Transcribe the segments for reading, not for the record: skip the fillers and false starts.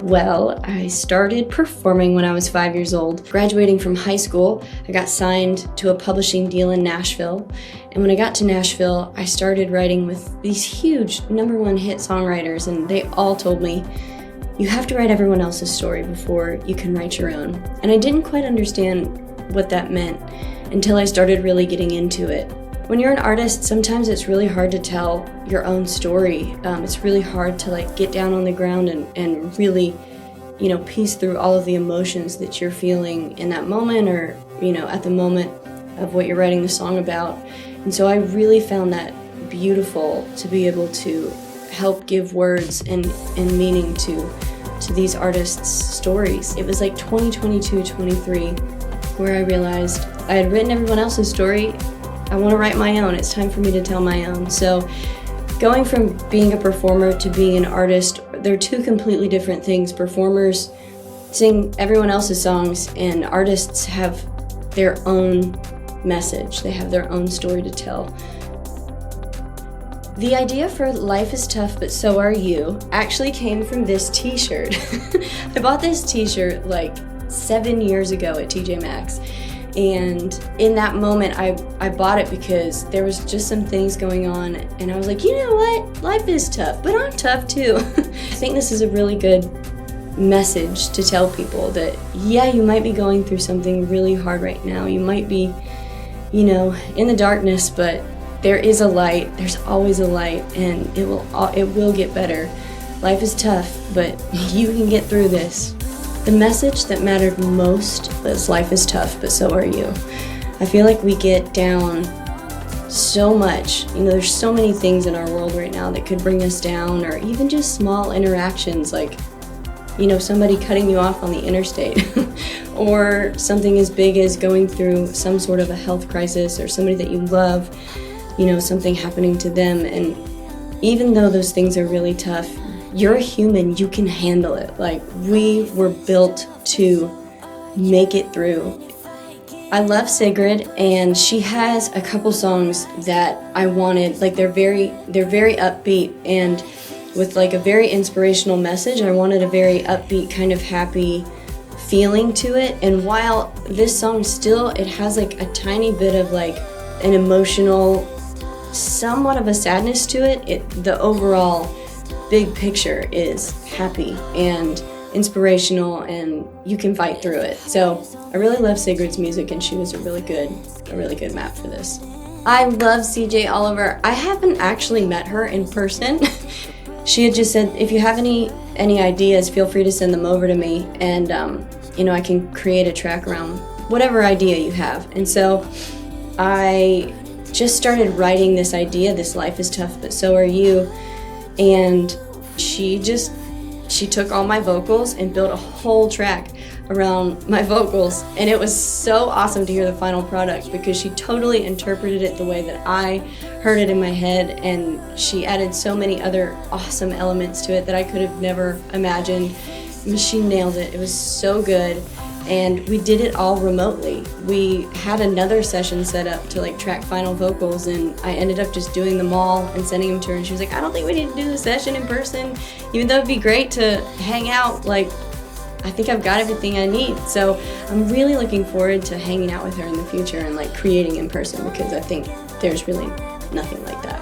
Well, I started performing when I was 5 years old. Graduating from high school, I got signed to a publishing deal in Nashville. And when I got to Nashville, I started writing with these huge #1 hit songwriters, and they all told me, you have to write everyone else's story before you can write your own. And I didn't quite understand what that meant until I started really getting into it. When you're an artist, sometimes it's really hard to tell your own story. It's really hard to get down on the ground and really, piece through all of the emotions that you're feeling in that moment or, at the moment of what you're writing the song about. And so I really found that beautiful to be able to help give words and meaning to these artists' stories. It was like 2022, 23, where I realized I had written everyone else's story. I want to write my own. It's time for me to tell my own. So going from being a performer to being an artist, they're two completely different things. Performers sing everyone else's songs, and artists have their own message. They have their own story to tell. The idea for Life is Tough, But So Are You actually came from this t-shirt. I bought this t-shirt like 7 years ago at TJ Maxx. And in that moment, I bought it because there was just some things going on, and I was like, you know what? Life is tough, but I'm tough too. I think this is a really good message to tell people that, yeah, you might be going through something really hard right now. You might be, in the darkness, but there is a light. There's always a light, and it will get better. Life is tough, but you can get through this. The message that mattered most was life is tough, but so are you. I feel like we get down so much. There's so many things in our world right now that could bring us down, or even just small interactions like, somebody cutting you off on the interstate or something as big as going through some sort of a health crisis, or somebody that you love, something happening to them. And even though those things are really tough, you're a human, you can handle it. We were built to make it through. I love Sigrid, and she has a couple songs that I wanted, they're very upbeat and with a very inspirational message. I wanted a very upbeat, kind of happy feeling to it. And while this song still, it has a tiny bit of an emotional, somewhat of a sadness to it, the overall big picture is happy and inspirational, and you can fight through it. So I really love Sigrid's music, and she was a really good map for this. I love CJ Oliver. I haven't actually met her in person. She had just said, if you have any ideas, feel free to send them over to me, and I can create a track around whatever idea you have. And so I just started writing this idea, this Life is Tough, But So Are You. And she took all my vocals and built a whole track around my vocals. And it was so awesome to hear the final product, because she totally interpreted it the way that I heard it in my head. And she added so many other awesome elements to it that I could have never imagined. She nailed it. It was so good. And we did it all remotely. We had another session set up to track final vocals, and I ended up just doing them all and sending them to her, and she was like, I don't think we need to do the session in person, even though it'd be great to hang out. I think I've got everything I need. So I'm really looking forward to hanging out with her in the future and creating in person, because I think there's really nothing like that.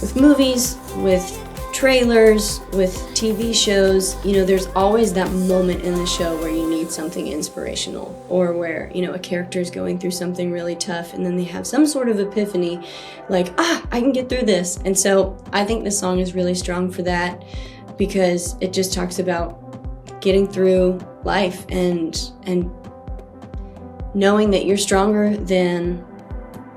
With movies, with trailers, with TV shows, there's always that moment in the show where you need something inspirational, or where, a character's going through something really tough, and then they have some sort of epiphany, I can get through this. And so I think this song is really strong for that, because it just talks about getting through life and knowing that you're stronger than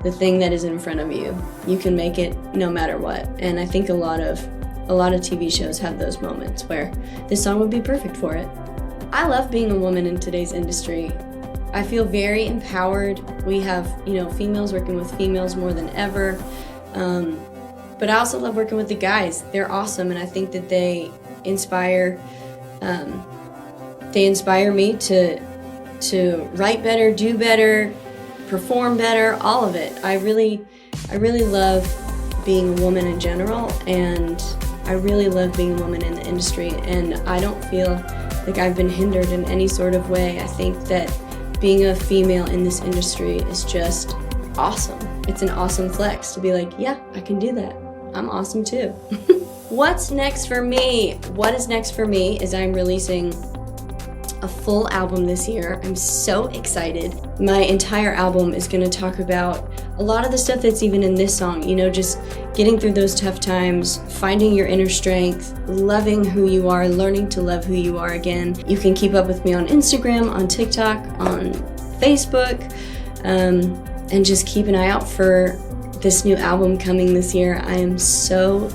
the thing that is in front of you. You can make it no matter what. And I think a lot of TV shows have those moments where this song would be perfect for it. I love being a woman in today's industry. I feel very empowered. We have, females working with females more than ever. But I also love working with the guys. They're awesome, and I think that they inspire me to write better, do better, perform better, all of it. I really love being a woman in general, and I really love being a woman in the industry, and I don't feel like I've been hindered in any sort of way. I think that being a female in this industry is just awesome. It's an awesome flex to be like, yeah, I can do that. I'm awesome too. What's next for me? What is next for me is I'm releasing a full album this year. I'm so excited. My entire album is going to talk about a lot of the stuff that's even in this song, you know, just getting through those tough times, finding your inner strength, loving who you are, learning to love who you are again. You can keep up with me on Instagram, on TikTok, on Facebook, and just keep an eye out for this new album coming this year. I am so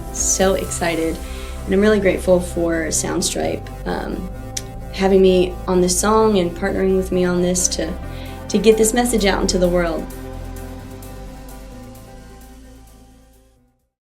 excited, and I'm really grateful for Soundstripe having me on this song and partnering with me on this to get this message out into the world.